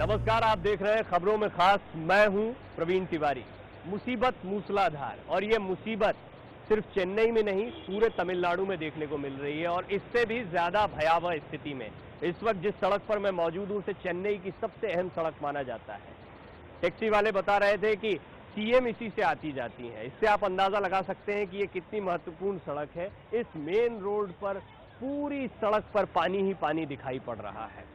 नमस्कार, आप देख रहे हैं खबरों में खास। मैं हूं प्रवीण तिवारी। मुसीबत मूसलाधार, और ये मुसीबत सिर्फ चेन्नई में नहीं पूरे तमिलनाडु में देखने को मिल रही है, और इससे भी ज्यादा भयावह स्थिति में इस वक्त जिस सड़क पर मैं मौजूद हूं उसे चेन्नई की सबसे अहम सड़क माना जाता है। टैक्सी वाले बता रहे थे कि सीएम इसी से आती जाती हैं। इससे आप अंदाजा लगा सकते हैं कि ये कितनी महत्वपूर्ण सड़क है। इस मेन रोड पर पूरी सड़क पर पानी ही पानी दिखाई पड़ रहा है।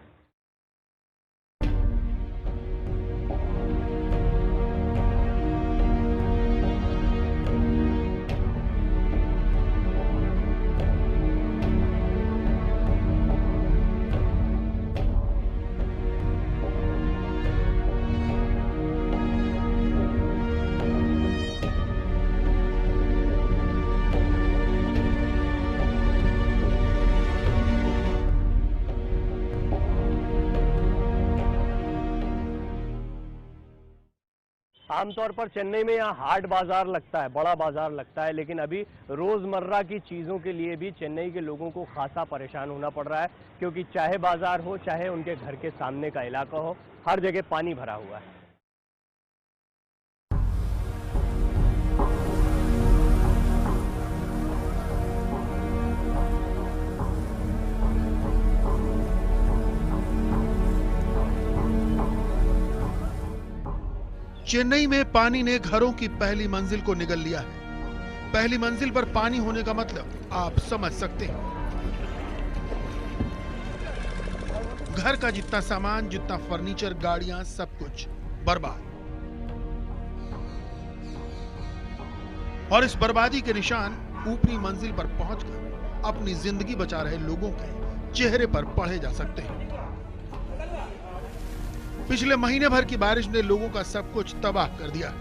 आमतौर पर चेन्नई में यहाँ हाट बाजार लगता है, बड़ा बाजार लगता है, लेकिन अभी रोजमर्रा की चीजों के लिए भी चेन्नई के लोगों को खासा परेशान होना पड़ रहा है, क्योंकि चाहे बाजार हो चाहे उनके घर के सामने का इलाका हो, हर जगह पानी भरा हुआ है। चेन्नई में पानी ने घरों की पहली मंजिल को निगल लिया है। पहली मंजिल पर पानी होने का मतलब आप समझ सकते हैं। घर का जितना सामान, जितना फर्नीचर, गाड़ियां, सब कुछ बर्बाद। और इस बर्बादी के निशान ऊपरी मंजिल पर पहुंचकर अपनी जिंदगी बचा रहे लोगों के चेहरे पर पढ़े जा सकते हैं। पिछले महीने भर की बारिश ने लोगों का सब कुछ तबाह कर दिया।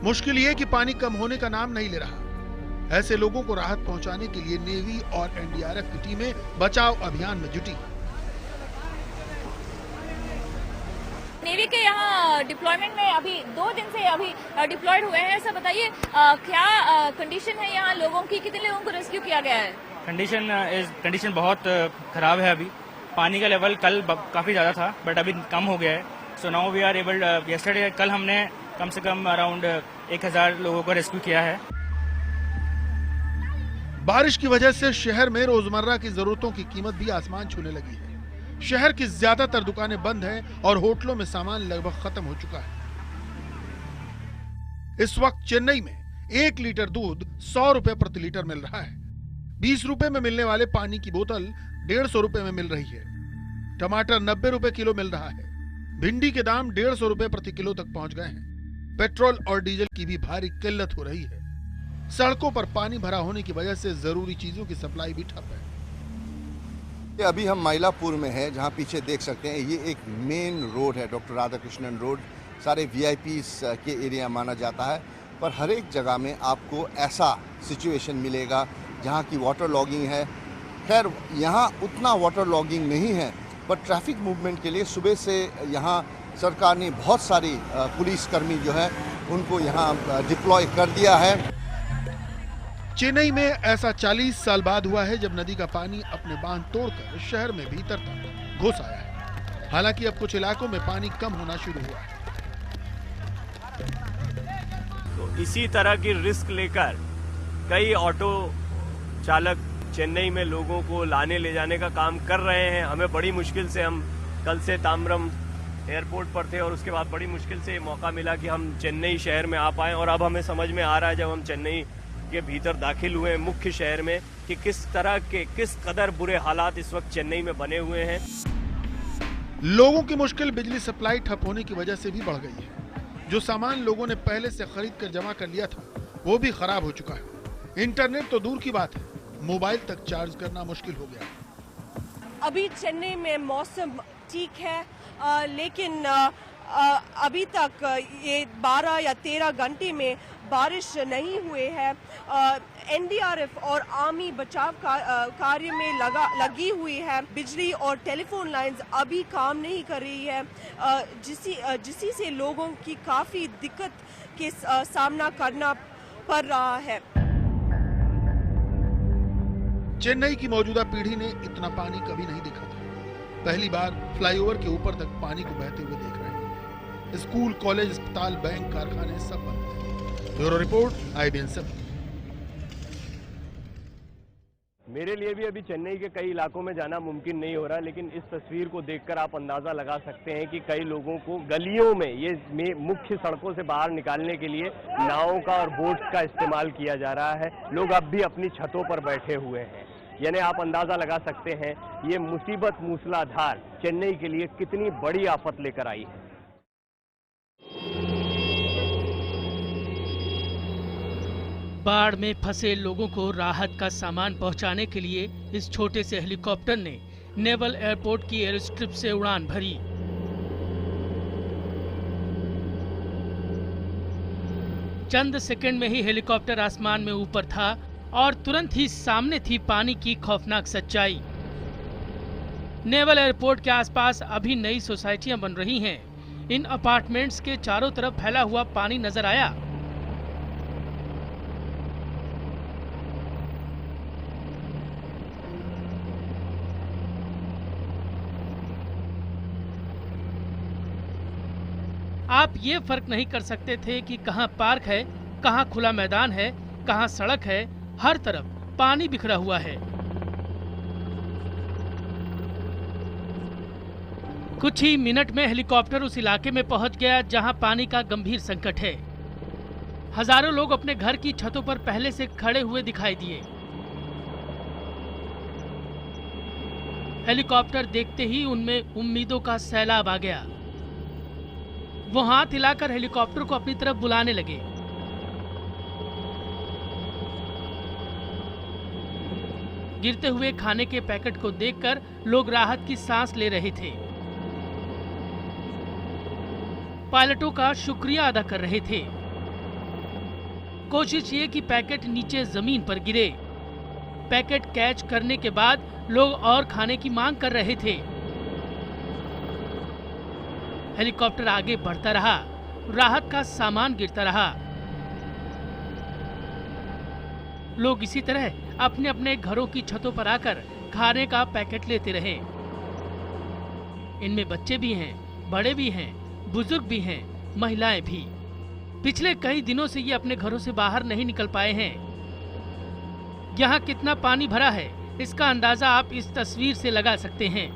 मुश्किल ये कि पानी कम होने का नाम नहीं ले रहा। ऐसे लोगों को राहत पहुंचाने के लिए नेवी और एनडीआरएफ की टीमें बचाव अभियान में जुटी। नेवी के यहाँ डिप्लॉयमेंट में अभी 2 दिन से अभी डिप्लॉयड हुए हैं। सब बताइए क्या कंडीशन है यहाँ लोगों की, कितने लोगों को रेस्क्यू किया गया है? कंडीशन बहुत खराब है। अभी पानी का लेवल कल काफी ज्यादा था, बट अभी कम हो गया है। So now we are able, yesterday कल हमने कम से कम अराउंड 1000 लोगों को रेस्क्यू किया है। बारिश की वजह से शहर में रोजमर्रा की जरूरतों की कीमत भी आसमान छूने लगी है। शहर की ज्यादातर दुकानें बंद हैं और होटलों में सामान लगभग खत्म हो चुका है। इस वक्त चेन्नई में 1 लीटर दूध 100 रुपए प्रति लीटर मिल रहा है। 20 रुपए में मिलने वाले पानी की बोतल 150 रुपए में मिल रही है। टमाटर 90 रुपए किलो मिल रहा है। भिंडी के दाम 150 रुपए प्रति किलो तक पहुंच गए हैं। पेट्रोल और डीजल की भी भारी किल्लत हो रही है। सड़कों पर पानी भरा होने की वजह से जरूरी चीजों की सप्लाई भी ठप है। अभी हम माइलापुर में हैं, जहां पीछे देख सकते हैं ये एक मेन रोड है, डॉक्टर राधाकृष्णन रोड। सारे वीआईपीस के एरिया माना जाता है, पर हर एक जगह में आपको ऐसा सिचुएशन मिलेगा जहां की वाटर लॉगिंग है। खैर यहाँ उतना वाटर लॉगिंग नहीं है, पर ट्रैफिक मूवमेंट के लिए सुबह से यहाँ सरकार ने बहुत सारी पुलिसकर्मी जो है उनको यहाँ डिप्लॉय कर दिया है। चेन्नई में ऐसा 40 साल बाद हुआ है जब नदी का पानी अपने बांध तोड़कर शहर में भीतर तक घुस आया है। हालांकि अब कुछ इलाकों में पानी कम होना शुरू हुआ है। तो इसी तरह की रिस्क लेकर कई ऑटो चालक चेन्नई में लोगों को लाने ले जाने का काम कर रहे हैं। हमें बड़ी मुश्किल से, हम कल से ताम्बरम एयरपोर्ट पर थे और उसके बाद बड़ी मुश्किल से मौका मिला कि हम चेन्नई शहर में आ पाएं, और अब हमें समझ में आ रहा है जब हम चेन्नई के भीतर दाखिल हुए हैं मुख्य शहर में कि किस कदर बुरे हालात इस वक्त चेन्नई में बने हुए हैं। लोगों की मुश्किल बिजली सप्लाई ठप होने की वजह से भी बढ़ गई है। जो सामान लोगों ने पहले से खरीद कर जमा कर लिया था वो भी खराब हो चुका है। इंटरनेट तो दूर की बात है, मोबाइल तक चार्ज करना मुश्किल हो गया। अभी चेन्नई में मौसम ठीक है, लेकिन अभी तक ये 12 या 13 घंटे में बारिश नहीं हुए है। एनडीआरएफ और आर्मी बचाव कार्य में लगी हुई है। बिजली और टेलीफोन लाइंस अभी काम नहीं कर रही है, जिसी से लोगों की काफ़ी दिक्कत के सामना करना पड़ रहा है। चेन्नई की मौजूदा पीढ़ी ने इतना पानी कभी नहीं देखा था। पहली बार फ्लाईओवर के ऊपर तक पानी को बहते हुए देख रहे हैं। स्कूल, कॉलेज, अस्पताल, बैंक, कारखाने सब बंद हैं। Bureau report, IBN 7। मेरे लिए भी अभी चेन्नई के कई इलाकों में जाना मुमकिन नहीं हो रहा, लेकिन इस तस्वीर को देखकर आप अंदाजा लगा सकते हैं कि कई लोगों को गलियों में मुख्य सड़कों से बाहर निकालने के लिए नावों का और बोट्स का इस्तेमाल किया जा रहा है। लोग अब भी अपनी छतों पर बैठे हुए हैं। यानी आप अंदाजा लगा सकते हैं ये मुसीबत मूसलाधार चेन्नई के लिए कितनी बड़ी आफत लेकर आई है। बाढ़ में फंसे लोगों को राहत का सामान पहुंचाने के लिए इस छोटे से हेलीकॉप्टर ने नेवल एयरपोर्ट की एयर स्ट्रिप से उड़ान भरी। चंद सेकंड में ही हेलीकॉप्टर आसमान में ऊपर था और तुरंत ही सामने थी पानी की खौफनाक सच्चाई। नेवल एयरपोर्ट के आसपास अभी नई सोसाइटियां बन रही हैं। इन अपार्टमेंट्स के चारों तरफ फैला हुआ पानी नजर आया। आप ये फर्क नहीं कर सकते थे कि कहां पार्क है, कहां खुला मैदान है, कहां सड़क है। हर तरफ पानी बिखरा हुआ है। कुछ ही मिनट में हेलीकॉप्टर उस इलाके में पहुंच गया जहां पानी का गंभीर संकट है। हजारों लोग अपने घर की छतों पर पहले से खड़े हुए दिखाई दिए। हेलीकॉप्टर देखते ही उनमें उम्मीदों का सैलाब आ गया। वो हाथ हिलाकर हेलीकॉप्टर को अपनी तरफ बुलाने लगे। गिरते हुए खाने के पैकेट को देखकर लोग राहत की सांस ले रहे थे। पायलटों का शुक्रिया अदा कर रहे थे। कोशिश ये कि पैकेट नीचे जमीन पर गिरे। पैकेट कैच करने के बाद लोग और खाने की मांग कर रहे थे। हेलीकॉप्टर आगे बढ़ता रहा, राहत का सामान गिरता रहा। लोग इसी तरह अपने अपने घरों की छतों पर आकर खाने का पैकेट लेते रहे। इनमें बच्चे भी हैं, बड़े भी हैं, बुजुर्ग भी हैं, महिलाएं भी। पिछले कई दिनों से ये अपने घरों से बाहर नहीं निकल पाए हैं। यहाँ कितना पानी भरा है इसका अंदाजा आप इस तस्वीर से लगा सकते हैं।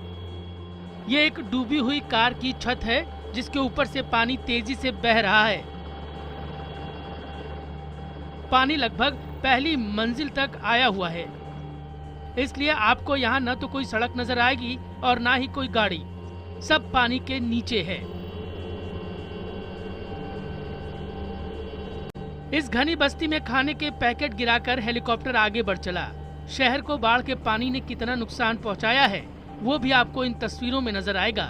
ये एक डूबी हुई कार की छत है जिसके ऊपर से पानी तेजी से बह रहा है। पानी लगभग पहली मंजिल तक आया हुआ है, इसलिए आपको यहाँ न तो कोई सड़क नजर आएगी और ना ही कोई गाड़ी। सब पानी के नीचे है। इस घनी बस्ती में खाने के पैकेट गिराकर हेलीकॉप्टर आगे बढ़ चला। शहर को बाढ़ के पानी ने कितना नुकसान पहुंचाया है वो भी आपको इन तस्वीरों में नजर आएगा।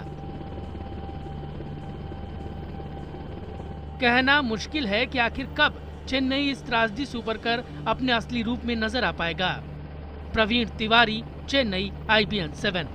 कहना मुश्किल है कि आखिर कब चेन्नई इस त्रासदी से उबर कर अपने असली रूप में नजर आ पाएगा। प्रवीण तिवारी, चेन्नई, IBN 7।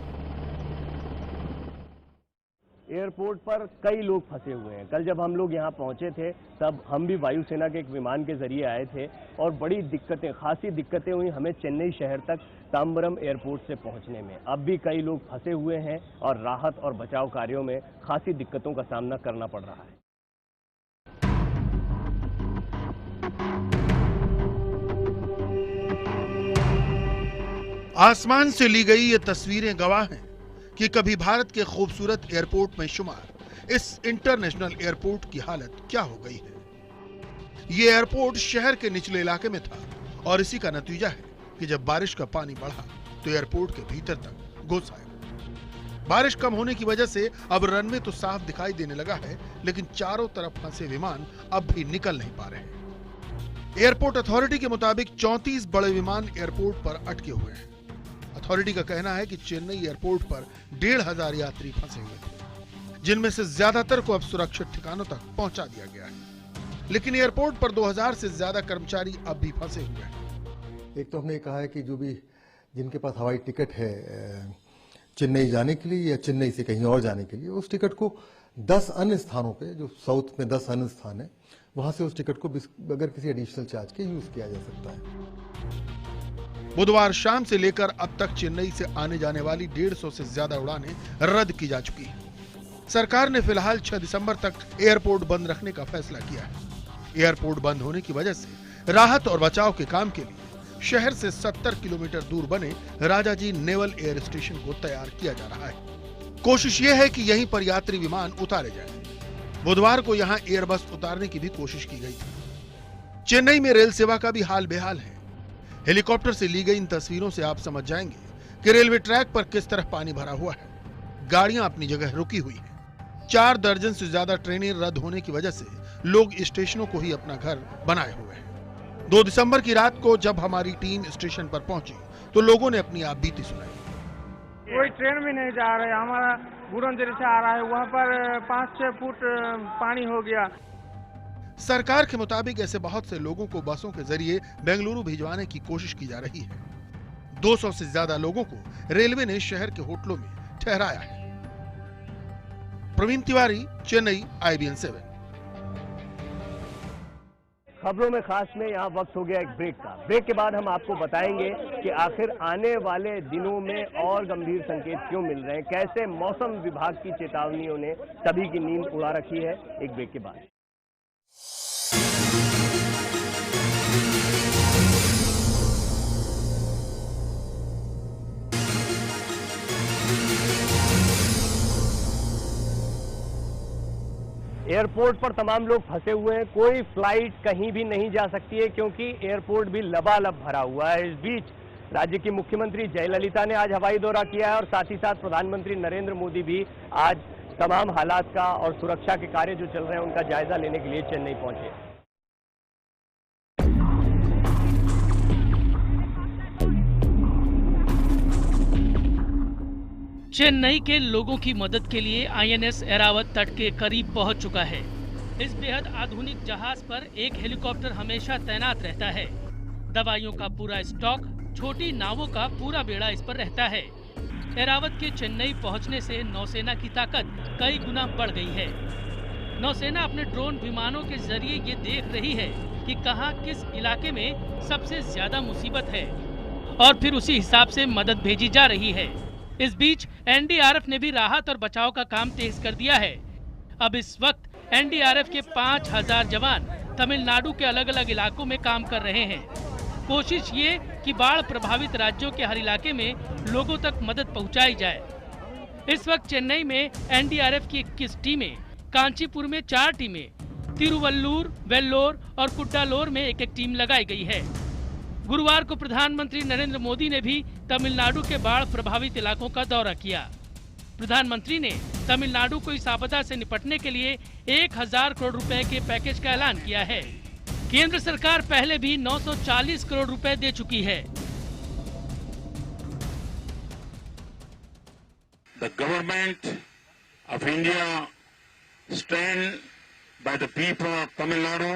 एयरपोर्ट पर कई लोग फंसे हुए हैं। कल जब हम लोग यहाँ पहुंचे थे तब हम भी वायुसेना के एक विमान के जरिए आए थे और बड़ी दिक्कतें, खासी दिक्कतें हुई हमें चेन्नई शहर तक तांबरम एयरपोर्ट से पहुंचने में। अब भी कई लोग फंसे हुए हैं और राहत और बचाव कार्यों में खासी दिक्कतों का सामना करना पड़ रहा है। आसमान से ली गई ये तस्वीरें गवाह हैं कि कभी भारत के खूबसूरत एयरपोर्ट में शुमार इस इंटरनेशनल एयरपोर्ट की हालत क्या हो गई है। ये एयरपोर्ट शहर के निचले इलाके में था और इसी का नतीजा है कि जब बारिश का पानी बढ़ा तो एयरपोर्ट के भीतर तक घुस आया। बारिश कम होने की वजह से अब रनवे तो साफ दिखाई देने लगा है, लेकिन चारों तरफ फंसे विमान अब भी निकल नहीं पा रहे हैं। एयरपोर्ट अथॉरिटी के मुताबिक 34 बड़े विमान एयरपोर्ट पर अटके हुए हैं। अथॉरिटी का कहना है कि चेन्नई एयरपोर्ट पर 1,500 यात्री फंसे हुए थे, जिनमें से ज्यादातर को अब सुरक्षित ठिकानों तक पहुंचा दिया गया है। लेकिन एयरपोर्ट पर 2000 से ज्यादा कर्मचारी अब भी फंसे हुए हैं। एक तो हमने कहा है कि जो भी जिनके पास हवाई टिकट है चेन्नई जाने के लिए या चेन्नई से कहीं और जाने के लिए, उस टिकट को 10 अन्य स्थानों पे, जो साउथ में 10 अन्य स्थान है, वहां से उस टिकट को बगैर किसी एडिशनल चार्ज के यूज किया जा सकता है। बुधवार शाम से लेकर अब तक चेन्नई से आने जाने वाली 150 से ज्यादा उड़ानें रद्द की जा चुकी हैं। सरकार ने फिलहाल 6 दिसंबर तक एयरपोर्ट बंद रखने का फैसला किया है। एयरपोर्ट बंद होने की वजह से राहत और बचाव के काम के लिए शहर से 70 किलोमीटर दूर बने राजाजी नेवल एयर स्टेशन को तैयार किया जा रहा है। कोशिश यह है कि यहीं पर यात्री विमान उतारे जाएं। बुधवार को यहां एयरबस उतारने की भी कोशिश की गई थी। चेन्नई में रेल सेवा का भी हाल बेहाल है। हेलीकॉप्टर से ली गई इन तस्वीरों से आप समझ जाएंगे कि रेलवे ट्रैक पर किस तरह पानी भरा हुआ है। गाड़ियां अपनी जगह रुकी हुई हैं। 4 दर्जन से ज्यादा ट्रेनें रद्द होने की वजह से लोग स्टेशनों को ही अपना घर बनाए हुए हैं। 2 दिसंबर की रात को जब हमारी टीम स्टेशन पर पहुंची तो लोगों ने अपनी आप बीती सुनाई। कोई ट्रेन भी नहीं जा रहा है। हमारा बुरंजरी से आ रहा है, वहाँ पर 5-6 फुट पानी हो गया। सरकार के मुताबिक ऐसे बहुत से लोगों को बसों के जरिए बेंगलुरु भिजवाने की कोशिश की जा रही है। 200 से ज्यादा लोगों को रेलवे ने शहर के होटलों में ठहराया है। प्रवीण तिवारी, चेन्नई, IBN 7। खबरों में खास में यहाँ वक्त हो गया एक ब्रेक का। ब्रेक के बाद हम आपको बताएंगे कि आखिर आने वाले दिनों में और गंभीर संकेत क्यों मिल रहे हैं, कैसे मौसम विभाग की चेतावनियों ने सभी की नींद उड़ा रखी है। एक ब्रेक के बाद एयरपोर्ट पर तमाम लोग फंसे हुए हैं। कोई फ्लाइट कहीं भी नहीं जा सकती है क्योंकि एयरपोर्ट भी लबालब भरा हुआ है। इस बीच राज्य की मुख्यमंत्री जयललिता ने आज हवाई दौरा किया है और साथ ही साथ प्रधानमंत्री नरेंद्र मोदी भी आज तमाम हालात का और सुरक्षा के कार्य जो चल रहे हैं उनका जायजा लेने के लिए चेन्नई पहुंचे। चेन्नई के लोगों की मदद के लिए INS ऐरावत तट के करीब पहुंच चुका है। इस बेहद आधुनिक जहाज पर एक हेलीकॉप्टर हमेशा तैनात रहता है। दवाइयों का पूरा स्टॉक, छोटी नावों का पूरा बेड़ा इस पर रहता है। ऐरावत के चेन्नई पहुंचने से नौसेना की ताकत कई गुना बढ़ गई है। नौसेना अपने ड्रोन विमानों के जरिए ये देख रही है कि कहां किस इलाके में सबसे ज्यादा मुसीबत है और फिर उसी हिसाब से मदद भेजी जा रही है। इस बीच NDRF ने भी राहत और बचाव का काम तेज कर दिया है। अब इस वक्त NDRF के 5000 जवान तमिलनाडु के अलग अलग इलाकों में काम कर रहे हैं। कोशिश ये कि बाढ़ प्रभावित राज्यों के हर इलाके में लोगों तक मदद पहुंचाई जाए। इस वक्त चेन्नई में NDRF की 21 टीमें, कांचीपुर में 4 टीमें, तिरुवल्लूर, वेल्लोर और कुड्डालोर में एक टीम लगाई गई है। गुरुवार को प्रधानमंत्री नरेंद्र मोदी ने भी तमिलनाडु के बाढ़ प्रभावित इलाकों का दौरा किया। प्रधानमंत्री ने तमिलनाडु को इस आपदा से निपटने के लिए 1000 करोड़ रुपए के पैकेज का ऐलान किया है। केंद्र सरकार पहले भी 940 करोड़ रुपए दे चुकी है। The government of India stand by the people of Tamil Nadu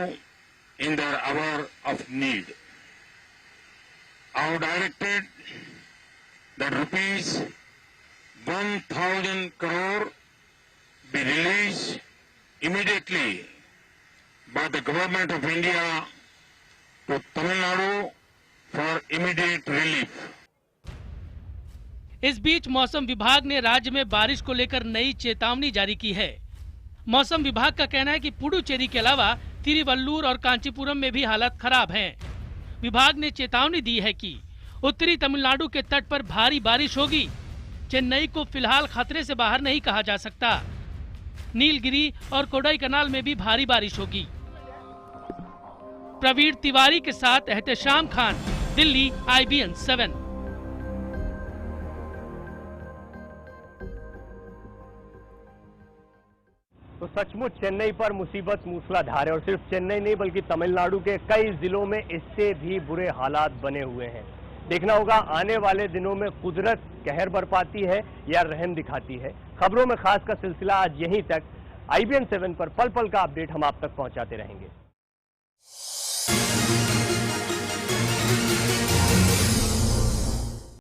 in their hour of need. I directed that rupees 1000 crore be released immediately by the government of India to Tamil Nadu for immediate relief. इस बीच मौसम विभाग ने राज्य में बारिश को लेकर नई चेतावनी जारी की है। मौसम विभाग का कहना है कि पुडुचेरी के अलावा तिरुवल्लूर और कांचीपुरम में भी हालत खराब हैं। विभाग ने चेतावनी दी है कि उत्तरी तमिलनाडु के तट पर भारी बारिश होगी। चेन्नई को फिलहाल खतरे से बाहर नहीं कहा जा सकता। नीलगिरी और कोडाईकनाल में भी भारी बारिश होगी। प्रवीण तिवारी के साथ एहतेशाम खान, दिल्ली, IBN 7। तो सचमुच चेन्नई पर मुसीबत मूसलाधार है और सिर्फ चेन्नई नहीं बल्कि तमिलनाडु के कई जिलों में इससे भी बुरे हालात बने हुए हैं। देखना होगा आने वाले दिनों में कुदरत कहर बरपाती है या रहम दिखाती है। खबरों में खास का सिलसिला आज यहीं तक। IBN 7 पर पल पल का अपडेट हम आप तक पहुंचाते रहेंगे।